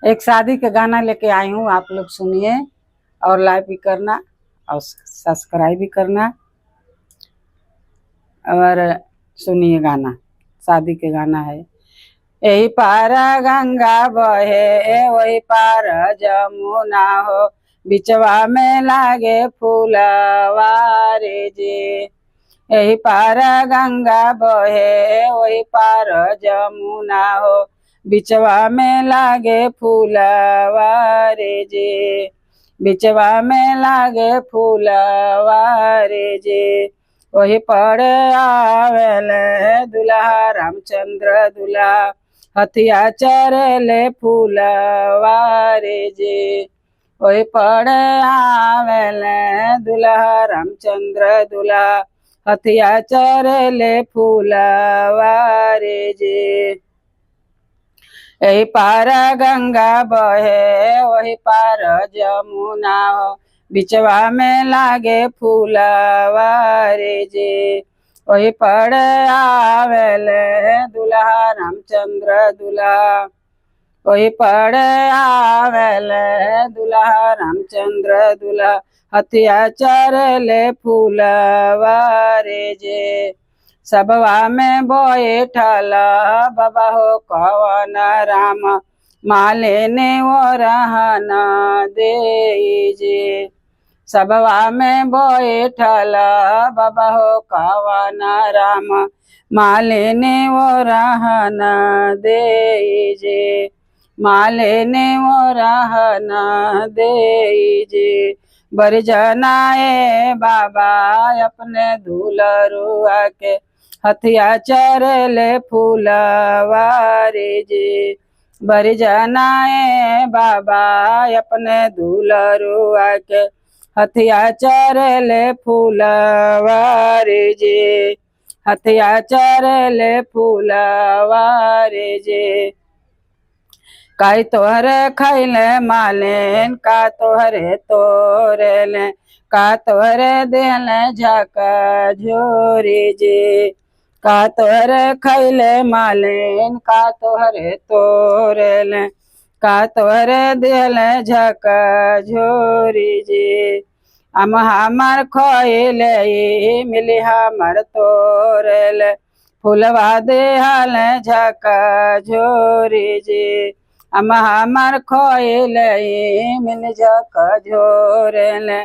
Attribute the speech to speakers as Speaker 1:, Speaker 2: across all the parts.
Speaker 1: एक शादी का गाना लेके आई हूँ, आप लोग सुनिए और लाइक भी करना और सब्सक्राइब भी करना और सुनिए गाना। शादी के गाना है। यही पार गंगा बहे वही पार जमुना हो, बिचवा में लागे फूलवा रे जे। यही पार गंगा बहे वही पार जमुना हो, बिचवा में लागे फूलवा रे जे। बिचवा में लागे फूलवा रे जे। वही पर आवेल दुल्हा रामचंद्र दुल्हा, हथिया चरेले फूलवा रे जे। वही पर आवेल दुल्हा रामचंद्र दुल्हा, हथिया चरेले फूलवा रे जे। यही पार गंगा बहे वही पार जमुना हो, बिचवा में लागे फूलवा रे जे। वही पर आवेल दुल्हा रामचंद्र दुल्हा, वही पर आवेल दुल्हा रामचंद्र दुल्हा, हथिया चरेले फूलवा रे जे। सबवा में बैठल बाबा हो कवन राम, मालिनी वो रहन दे जे। सबवा में बैठल बाबा हो कवन राम, मालिनी वो रहन दे जे। मालिनी वो रहन दे जे। बरजनाए बाबा अपने दुलरुआ के, हथिया चरेले फूलवा रे जे। बरजनाए बाबा अपने दुलरुआ के, हथिया चरेले फूलवा रे जे। हथिया चरेले फूलवा रे जे। काई तोहरे खैले मालेन का तोहरे तोरेले, का तोहरे देले झका झोरी जे। का तोहरे खैले मालेन का तोहरे तोरेले, का तोहरे देले झका झोरी जे। हम हमार खोइले मिली हमार तोरेले, फूलवा देहल झका झोरी जे। हम हमार खोइले मिल झका झोरेले,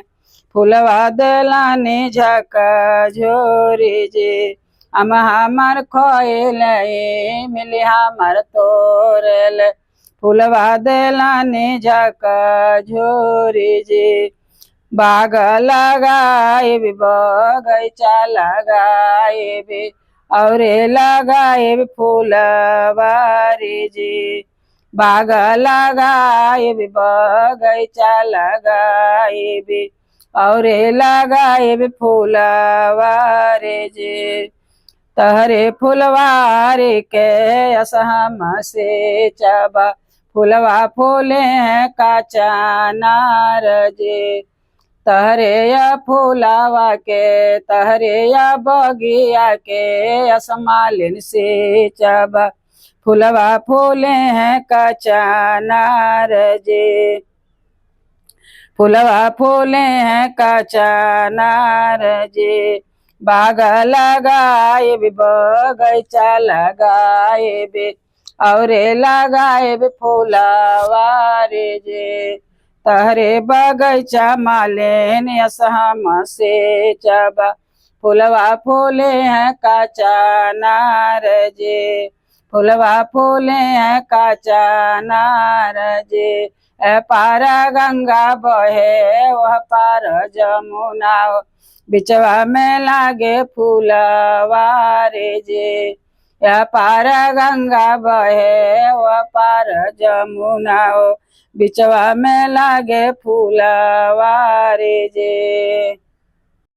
Speaker 1: फूलवा देलानी झका झोरी जे। हम हमार खोइले मिली हमार तोरेले, फूलवा देलानी झका झोरी जे। बाग लगाए बगैचा लगाए और लगाए फूलवा रे जे। बाग लगाए बगैचा लगाए और लगाए फूलवा रे जे। तहरे फुलवारी के असहम से चबा, फुलवा फूले हैं काचा नार जे। तहरे या फूलावा के तहरे या बगिया के, असमालिन से चबा, फुलवा फूले हैं काचा नार जे। फुलवा फूले हैं काचा नार जे। बाग लगाए बगैचा लगाए और लगाए फूलवा रे जे। तहरे बगैचा मालेन असहम से चबा, फुलवा फूले हैं काचा नार जे। फुलवा फूले हैं काचा नार जे। पार गंगा बहे वह पार जमुना, बिचवा में लागे फूलवा रे जे। यह पार गंगा बहे वह पार जमुना, बिचवा में लागे फूलवा रे जे।